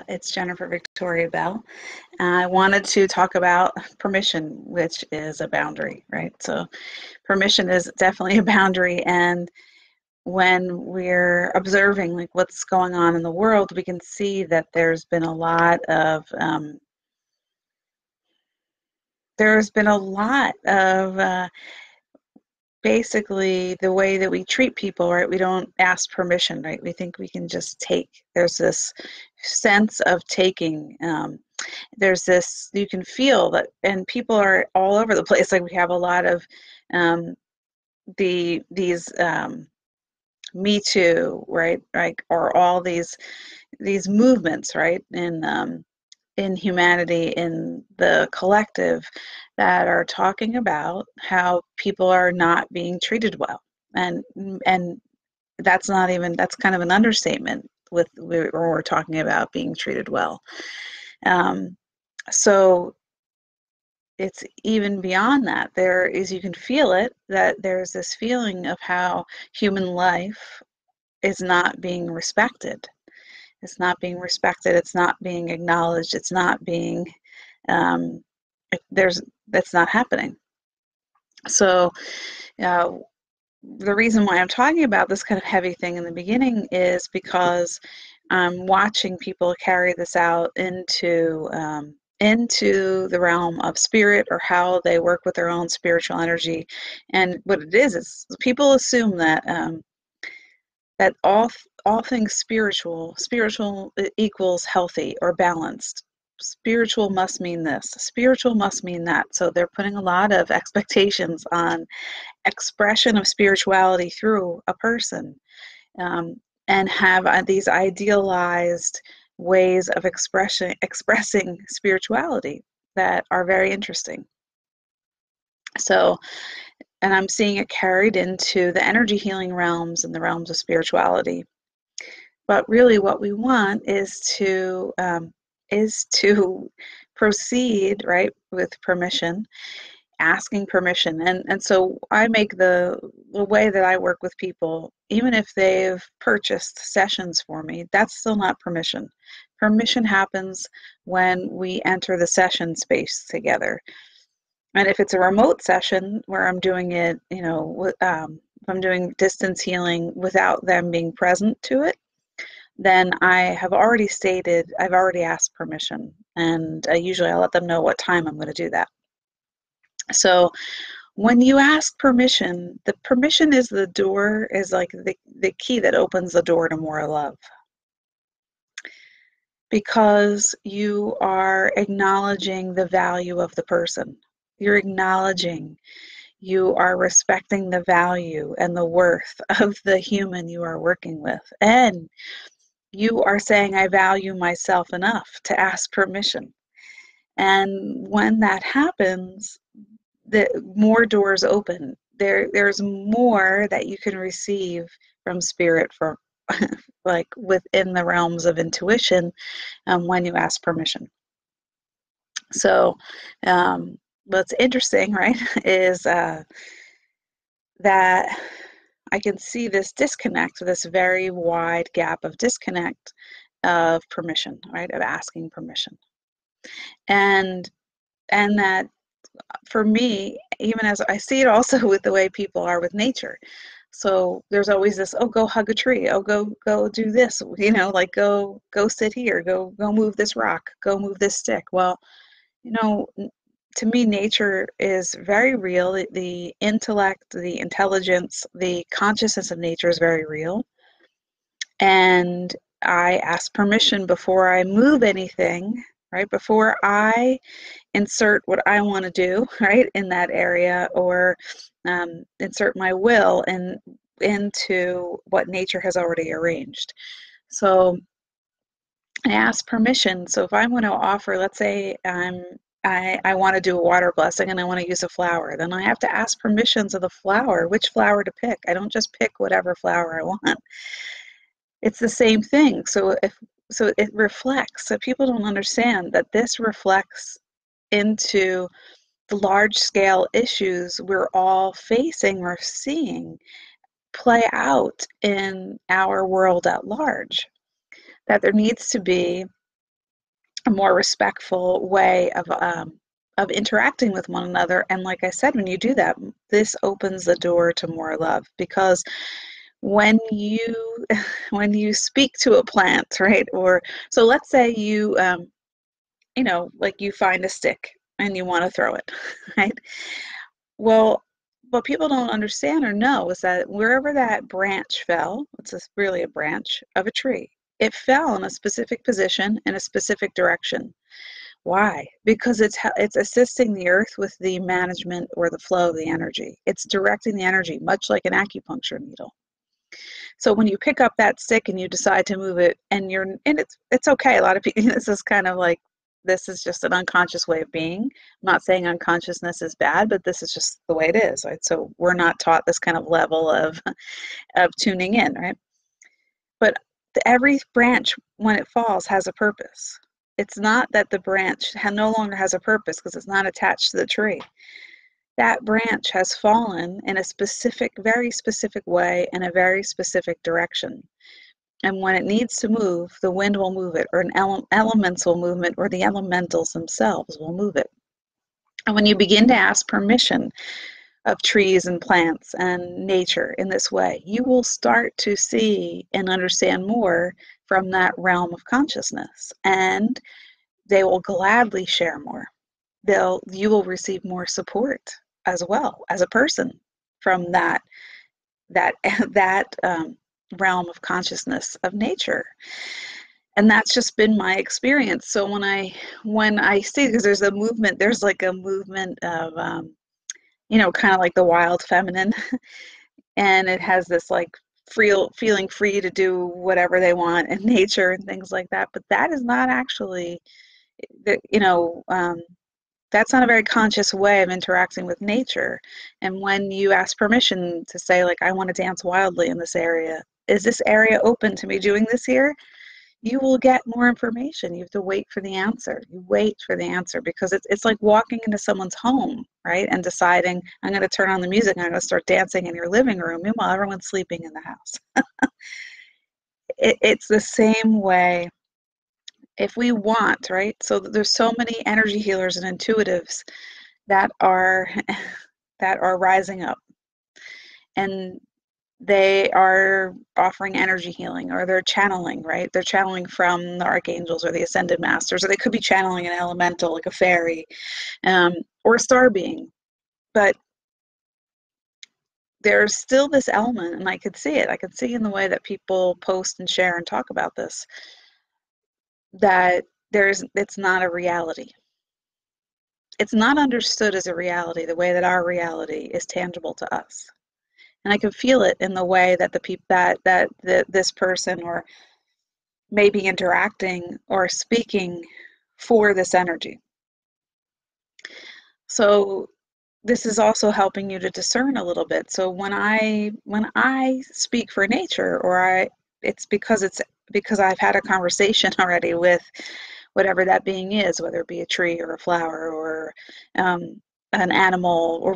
It's Jennifer Victoria Bell. I wanted to talk about permission, which is a boundary, right? So, permission is definitely a boundary, and when we're observing like what's going on in the world, we can see that there's been a lot of basically the way that we treat people, right? We don't ask permission, right? We think we can just take. There's this sense of taking. There's this, you can feel that, and people are all over the place. Like we have a lot of um, these Me Too, right? Like, or all these movements, right? In humanity, in the collective, that are talking about how people are not being treated well, and and that's kind of an understatement with when we're talking about being treated well. Um, so it's even beyond that. There is, you can feel it, that there's this feeling of how human life is not being respected. It's not being respected. It's not being acknowledged. It's not being um, there's that's not happening. So uh, the reason why I'm talking about this kind of heavy thing in the beginning is because I'm watching people carry this out into the realm of spirit, or how they work with their own spiritual energy. And what it is people assume that all things spiritual equals healthy or balanced. Spiritual must mean this, spiritual must mean that. So they're putting a lot of expectations on expression of spirituality through a person, um, and have these idealized ways of expressing spirituality that are very interesting. So, and I'm seeing it carried into the energy healing realms and the realms of spirituality. But really, what we want is to proceed, right, with permission, asking permission. And so I make the way that I work with people, even if they've purchased sessions for me, that's still not permission. Permission happens when we enter the session space together. And if it's a remote session where I'm doing it, if I'm doing distance healing without them being present to it, then I've already asked permission, and usually I let them know what time I'm going to do that. So when you ask permission, the permission is the door, is like the key that opens the door to more love. Because you are acknowledging the value of the person. You're acknowledging, you are respecting the value and the worth of the human you are working with. And you are saying, I value myself enough to ask permission. And when that happens, the more doors open. There's more that you can receive from spirit, from like within the realms of intuition, when you ask permission. So what's interesting, right, is that I can see this disconnect, this very wide gap of disconnect of permission, right, of asking permission. And that, for me, even as I see it also with the way people are with nature. So there's always this, oh, go hug a tree, oh, go do this, like go sit here, go move this rock, go move this stick. Well, to me, nature is very real. The intellect, the intelligence, the consciousness of nature is very real. And I ask permission before I move anything, right? Before I insert what I want to do, right, in that area, or insert my will into what nature has already arranged. So I ask permission. So if I'm going to offer, let's say I want to do a water blessing and I want to use a flower, then I have to ask permissions of the flower, which flower to pick. I don't just pick whatever flower I want. It's the same thing. So it reflects. So people don't understand that this reflects into the large scale issues we're all facing or seeing play out in our world at large. That there needs to be a more respectful way of interacting with one another. And like I said, when you do that, this opens the door to more love, because when you when you speak to a plant, right? Or so let's say you like you find a stick and you want to throw it, right? Well, what people don't understand or know is that wherever that branch fell, really a branch of a tree, it fell in a specific position in a specific direction. Why? Because it's assisting the earth with the management or the flow of the energy. It's directing the energy, much like an acupuncture needle. So when you pick up that stick and you decide to move it, and it's okay. A lot of people, this is kind of like, this is just an unconscious way of being. I'm not saying unconsciousness is bad, but this is just the way it is, right? So we're not taught this kind of level of tuning in, right? But every branch, when it falls, has a purpose. It's not that the branch no longer has a purpose because it's not attached to the tree. That branch has fallen in a specific, very specific way in a very specific direction. And when it needs to move, the wind will move it, or an elemental movement, or the elementals themselves will move it. And when you begin to ask permission of trees and plants and nature in this way, you will start to see and understand more from that realm of consciousness. And they will gladly share more. You will receive more support as well as a person from that realm of consciousness of nature. And that's just been my experience. So when I see, because there's like a movement of kind of like the wild feminine, and it has this like feeling free to do whatever they want in nature and things like that. But that is not actually that's not a very conscious way of interacting with nature. And when you ask permission to say, like, I want to dance wildly in this area, is this area open to me doing this here? You will get more information. You have to wait for the answer. You wait for the answer, because it's like walking into someone's home, right? And deciding, I'm going to turn on the music and I'm going to start dancing in your living room. Meanwhile, everyone's sleeping in the house. It's the same way if we want, right? So there's so many energy healers and intuitives that are that are rising up, and they are offering energy healing, or they're channeling, right? They're channeling from the archangels or the ascended masters, or they could be channeling an elemental like a fairy, or a star being. But there's still this element, and I could see it. I could see in the way that people post and share and talk about this, that it's not a reality. It's not understood as a reality the way that our reality is tangible to us. And I can feel it in the way that the people that this person or may be interacting or speaking for this energy. So this is also helping you to discern a little bit. So when I speak for nature, it's because I've had a conversation already with whatever that being is, whether it be a tree or a flower or an animal, or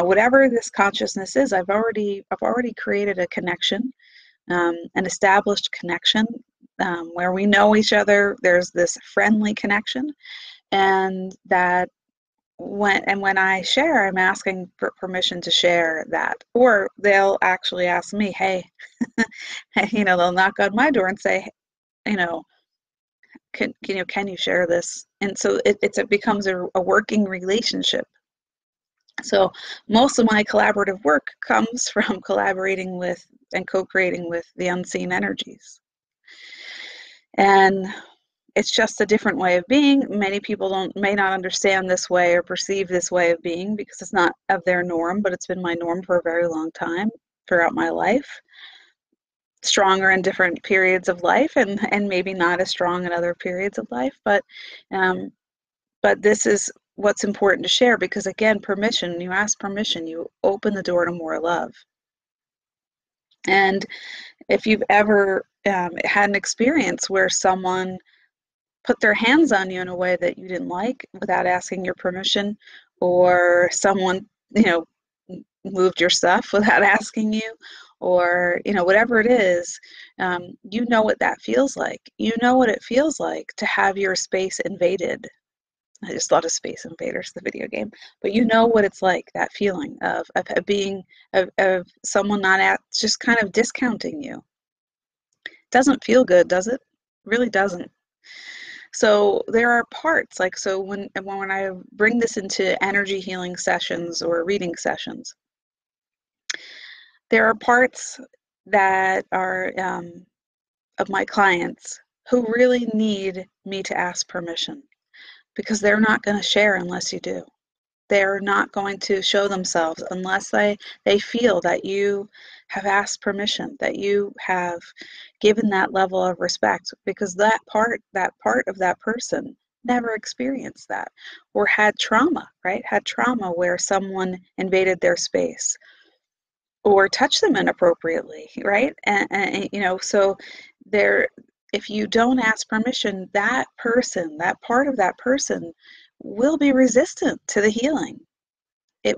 whatever this consciousness is. I've already created a connection, an established connection, where we know each other. There's this friendly connection, and that when I share, I'm asking for permission to share that. Or they'll actually ask me, hey, they'll knock on my door and say, can you share this? And so it becomes a working relationship. So most of my collaborative work comes from collaborating with and co-creating with the unseen energies. And it's just a different way of being. Many people may not understand this way or perceive this way of being because it's not of their norm, but it's been my norm for a very long time throughout my life. Stronger in different periods of life, and maybe not as strong in other periods of life, but this is what's important to share, because again, permission, you ask permission, you open the door to more love. And if you've ever had an experience where someone put their hands on you in a way that you didn't like without asking your permission, or someone moved your stuff without asking you, or whatever it is, you know what that feels like. You know what it feels like to have your space invaded. I just thought of Space Invaders, the video game. But you know what it's like, that feeling of being, of someone not just kind of discounting you. Doesn't feel good, does it? Really doesn't. So there are parts, like, so when I bring this into energy healing sessions or reading sessions, there are parts that are of my clients who really need me to ask permission, because they're not going to share unless you do. They're not going to show themselves unless they feel that you have asked permission, that you have given that level of respect, because that part of that person never experienced that, or had trauma, right? Had trauma where someone invaded their space or touched them inappropriately, right? And so there, if you don't ask permission, that person, that part of that person will be resistant to the healing. It,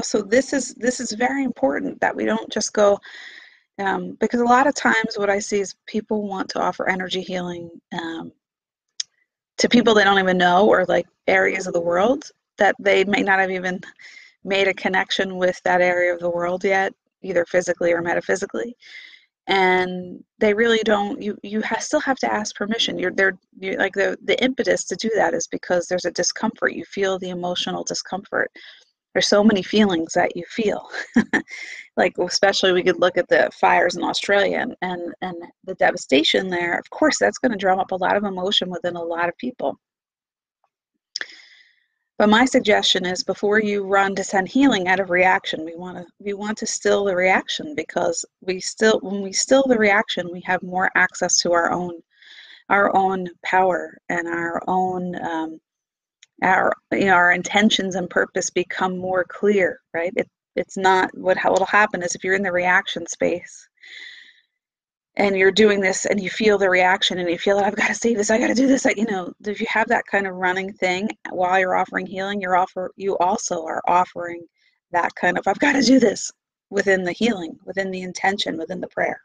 so this is very important that we don't just go, because a lot of times what I see is people want to offer energy healing to people they don't even know, or like areas of the world that they may not have even made a connection with that area of the world yet, either physically or metaphysically. And they really don't, still have to ask permission. You're like, the impetus to do that is because there's a discomfort. You feel the emotional discomfort. There's so many feelings that you feel. Like, especially we could look at the fires in Australia and the devastation there. Of course, that's going to drum up a lot of emotion within a lot of people. But my suggestion is, before you run to send healing out of reaction, we want to still the reaction, because when we still the reaction, we have more access to our own power, and our own our intentions and purpose become more clear, right? It's not what'll happen is, if you're in the reaction space and you're doing this and you feel the reaction and you feel that I've got to save this, I got to do this, if you have that kind of running thing while you're offering healing, you also are offering that kind of, I've got to do this, within the healing, within the intention, within the prayer.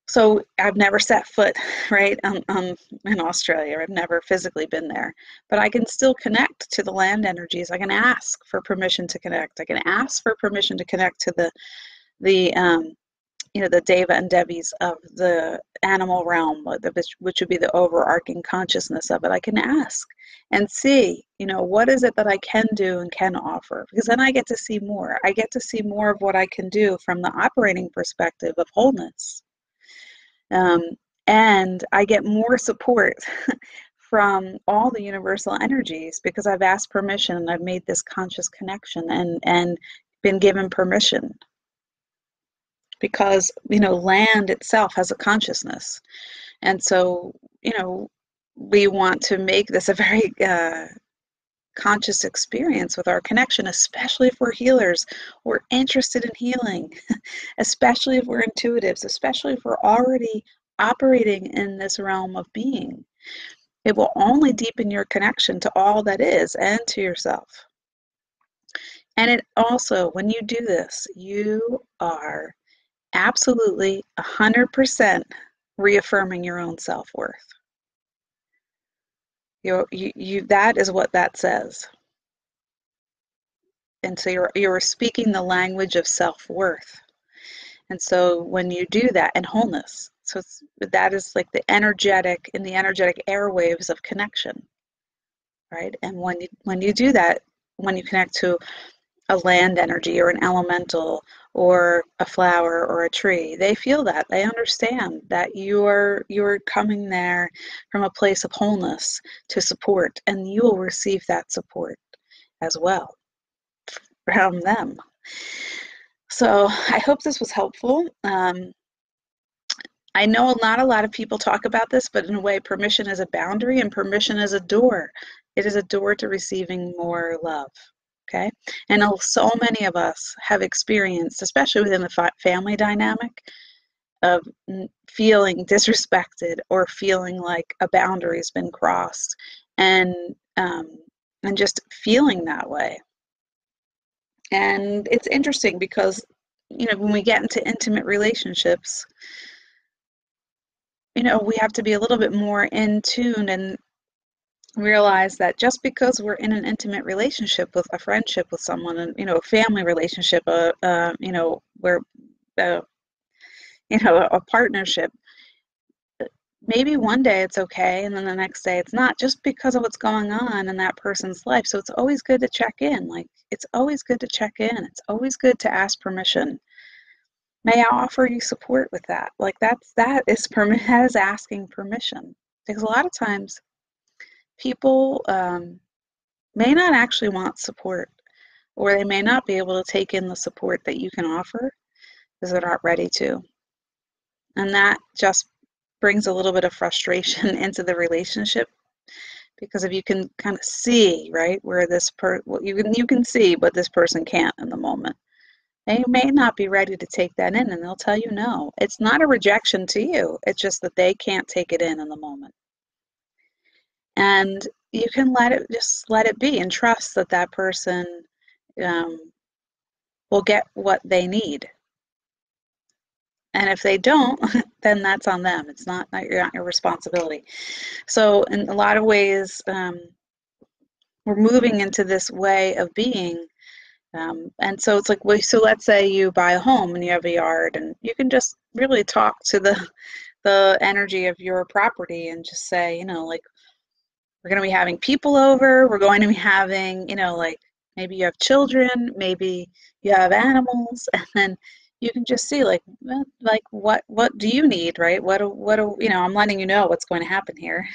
So I've never set foot, right, in Australia. I've never physically been there, but I can still connect to the land energies. I can ask for permission to connect. I can ask for permission to connect to the Deva and Devis of the animal realm, which would be the overarching consciousness of it. I can ask and see, what is it that I can do and can offer, because then I get to see more. I get to see more of what I can do from the operating perspective of wholeness. And I get more support from all the universal energies, because I've asked permission and I've made this conscious connection and been given permission. Because, land itself has a consciousness. And so, we want to make this a very conscious experience with our connection, especially if we're healers, we're interested in healing, especially if we're intuitives, especially if we're already operating in this realm of being. It will only deepen your connection to all that is and to yourself. And it also, when you do this, you are absolutely 100% reaffirming your own self-worth. That is what that says. And so you're speaking the language of self-worth. And so when you do that, and wholeness, so that is like the energetic airwaves of connection, right? And when you do that, when you connect to a land energy or an elemental or a flower or a tree, they feel that, they understand that you're coming there from a place of wholeness to support, and you will receive that support as well from them. So I hope this was helpful. I know not a lot of people talk about this, but in a way, permission is a boundary and permission is a door. It is a door to receiving more love. Okay, and so many of us have experienced, especially within the family dynamic, of feeling disrespected or feeling like a boundary has been crossed, and just feeling that way. And it's interesting because, when we get into intimate relationships, we have to be a little bit more in tune and realize that just because we're in an intimate relationship with a friendship with someone, and a family relationship, where uh, a partnership, maybe one day it's okay and then the next day it's not, just because of what's going on in that person's life. So it's always good to check in. Like, it's always good to check in. It's always good to ask permission. May I offer you support with that? Like, that is asking permission, because a lot of times people may not actually want support, or they may not be able to take in the support that you can offer because they're not ready to. And that just brings a little bit of frustration into the relationship, because if you can kind of see, right, where you can see what this person can't in the moment, they may not be ready to take that in, and they'll tell you no. It's not a rejection to you, it's just that they can't take it in the moment. And you can let it be, and trust that that person will get what they need. And if they don't, then that's on them. It's not your responsibility. So in a lot of ways, we're moving into this way of being. And so it's like, so let's say you buy a home and you have a yard, and you can just really talk to the energy of your property and just say, like, we're going to be having people over. We're going to be having, like, maybe you have children, maybe you have animals, and then you can just see, like, what do you need, right? I'm letting you know what's going to happen here.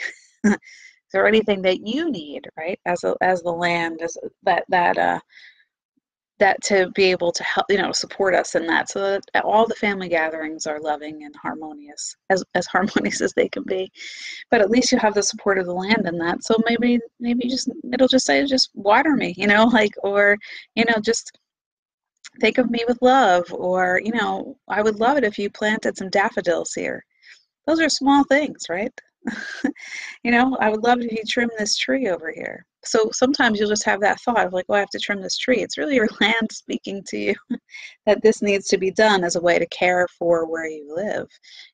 Is there anything that you need, right? As the land, as that to be able to help, support us in that, so that all the family gatherings are loving and harmonious, as harmonious as they can be. But at least you have the support of the land in that. So maybe it'll just say, just water me, like, or, just think of me with love, or, I would love it if you planted some daffodils here. Those are small things, right? I would love it if you trim this tree over here. So sometimes you'll just have that thought of, like, oh, I have to trim this tree. It's really your land speaking to you that this needs to be done as a way to care for where you live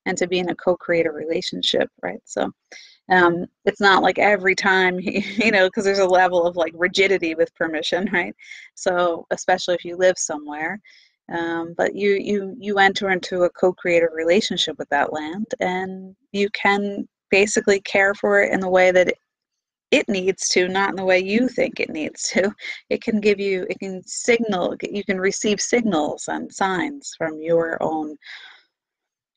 and to be in a co-creator relationship, right? So it's not like every time, because there's a level of, like, rigidity with permission, right? So especially if you live somewhere, but you enter into a co-creator relationship with that land, and you can basically care for it in the way that it needs to, not in the way you think it needs to. It can signal, you can receive signals and signs from your own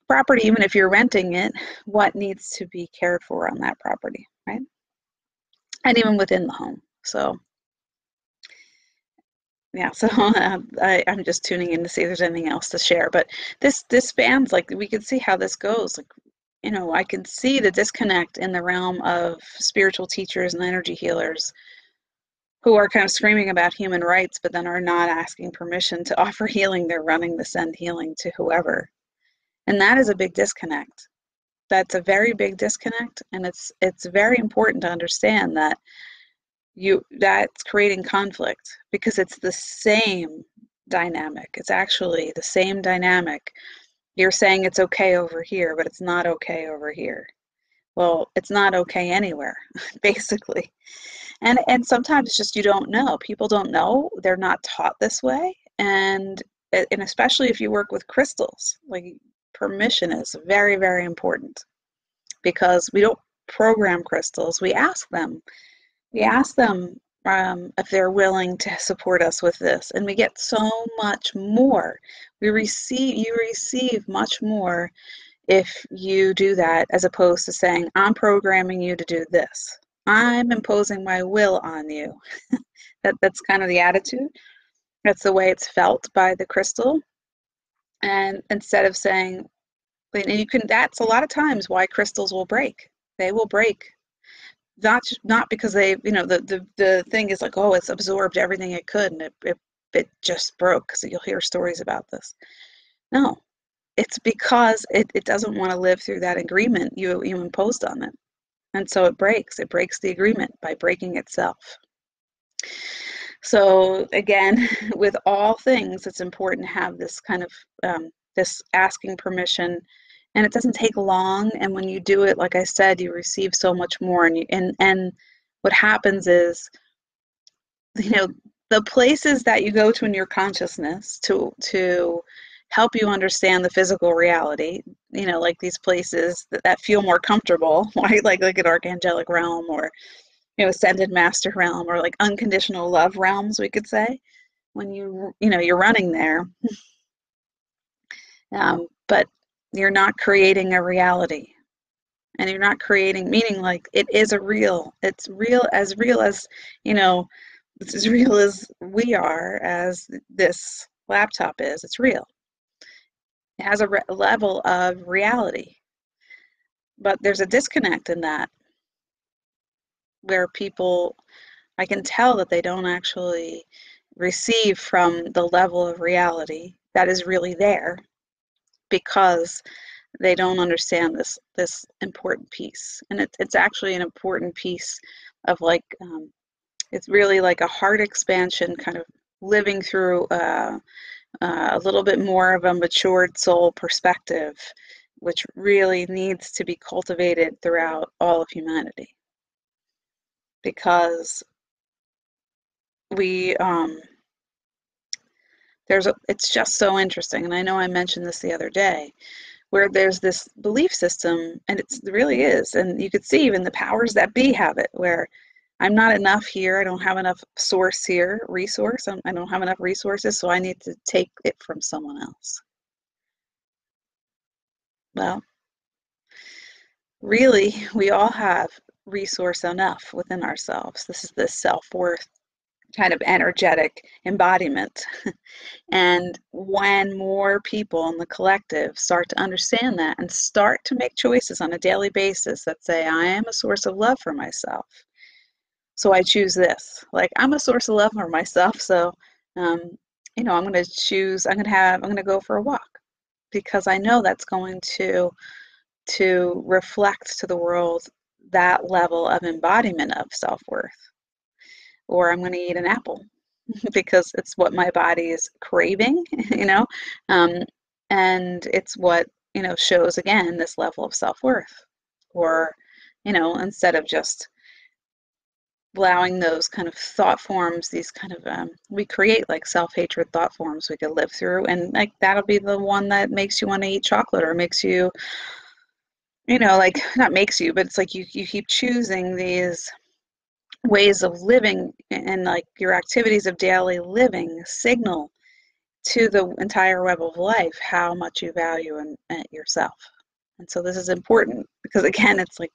property, even if you're renting it, what needs to be cared for on that property, right? And even within the home. So yeah, so I'm just tuning in to see if there's anything else to share. But this spans, like, we can see how this goes. Like, I can see the disconnect in the realm of spiritual teachers and energy healers who are kind of screaming about human rights, but then are not asking permission to offer healing. They're running the send healing to whoever. And that is a big disconnect. That's a very big disconnect. And it's very important to understand that that's creating conflict, because it's the same dynamic. It's actually the same dynamic. You're saying it's okay over here, but it's not okay over here. Well, it's not okay anywhere, basically. And sometimes it's just, you don't know. People don't know. They're not taught this way. And especially if you work with crystals, like, permission is very, very important, because we don't program crystals. We ask them. We ask them if they're willing to support us with this, and we get so much more. You receive much more if you do that, as opposed to saying, I'm programming you to do this. I'm imposing my will on you. That's kind of the attitude. That's the way it's felt by the crystal. And instead of saying, that's a lot of times why crystals will break. They will break. Not because they, the thing is like, oh, it's absorbed everything it could, and it just broke. So you'll hear stories about this. No, it's because it doesn't want to live through that agreement you imposed on it. And so it breaks the agreement by breaking itself. So again, with all things, it's important to have this kind of this asking permission, and it doesn't take long. And when you do it, like I said, you receive so much more. And what happens is, you know, the places that you go to in your consciousness to help you understand the physical reality, you know, like these places that feel more comfortable, right? Like an archangelic realm, or ascended master realm, or like unconditional love realms, we could say, when you're running there, but you're not creating a reality, and you're not creating meaning. Like, it is it's real as, you know it's as real as we are, as this laptop is. It's real. It has a level of reality, but there's a disconnect in that, where people, I can tell that they don't actually receive from the level of reality that is really there, because they don't understand this important piece. And it's actually an important piece of, like, it's really like a heart expansion, kind of living through a little bit more of a matured soul perspective, which really needs to be cultivated throughout all of humanity, because we it's just so interesting. And I know I mentioned this the other day, where there's this belief system, and it really is, and you could see even the powers that be have it, where I'm not enough here, I don't have enough resource, I don't have enough resources, so I need to take it from someone else. Well, really, we all have resource enough within ourselves. This is the self-worth kind of energetic embodiment. And when more people in the collective start to understand that, and start to make choices on a daily basis that say, I am a source of love for myself, so I choose this. Like, I'm a source of love for myself, so um, I'm going to choose. I'm going to go for a walk, because I know that's going to reflect to the world that level of embodiment of self-worth. Or I'm going to eat an apple because it's what my body is craving, you know, um, and it's what, shows again this level of self-worth. Or, instead of just allowing those kind of thought forms, these kind of, we create like self-hatred thought forms we could live through, and like that'll be the one that makes you want to eat chocolate, or makes you, like, not makes you, but it's like you keep choosing these ways of living, and like your activities of daily living signal to the entire web of life how much you value yourself. And so this is important, because again, it's like,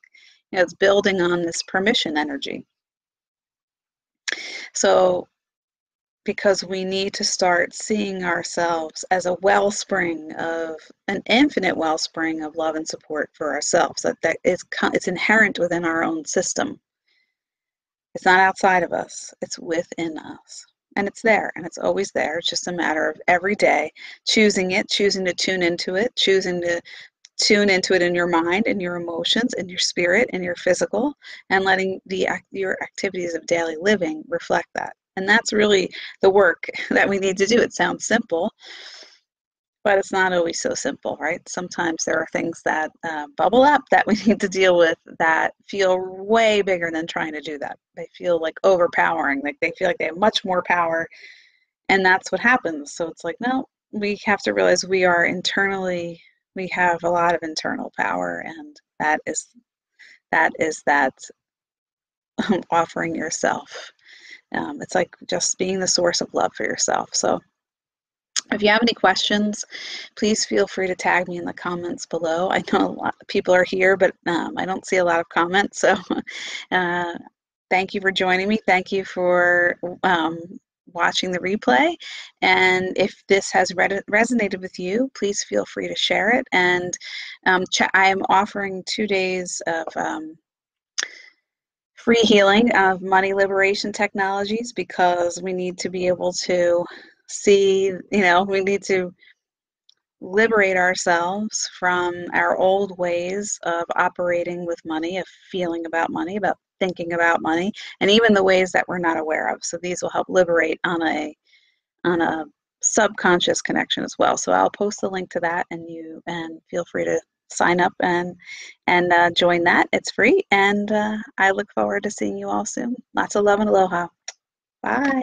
it's building on this permission energy. So because we need to start seeing ourselves as a wellspring of an infinite wellspring of love and support for ourselves, it's inherent within our own system. It's not outside of us, it's within us. And it's there, and it's always there. It's just a matter of every day choosing it, choosing to tune into it, choosing to tune into it in your mind, and your emotions, and your spirit, and your physical, and letting your activities of daily living reflect that. And that's really the work that we need to do. It sounds simple, but it's not always so simple, right? Sometimes there are things that bubble up that we need to deal with, that feel way bigger than trying to do that. They feel like overpowering, like they feel like they have much more power, and that's what happens. So it's like, no, we have to realize we have a lot of internal power, and that is that offering yourself. It's like just being the source of love for yourself. So if you have any questions, please feel free to tag me in the comments below. I know a lot of people are here, but I don't see a lot of comments. So thank you for joining me. Thank you for watching the replay. And if this has resonated with you, please feel free to share it. And I am offering 2 days of free healing of money liberation technologies, because we need to be able to see, we need to liberate ourselves from our old ways of operating with money, of feeling about money, about thinking about money, and even the ways that we're not aware of. So these will help liberate on a subconscious connection as well. So I'll post the link to that, and feel free to sign up and join that. It's free, and I look forward to seeing you all soon. Lots of love and aloha. Bye.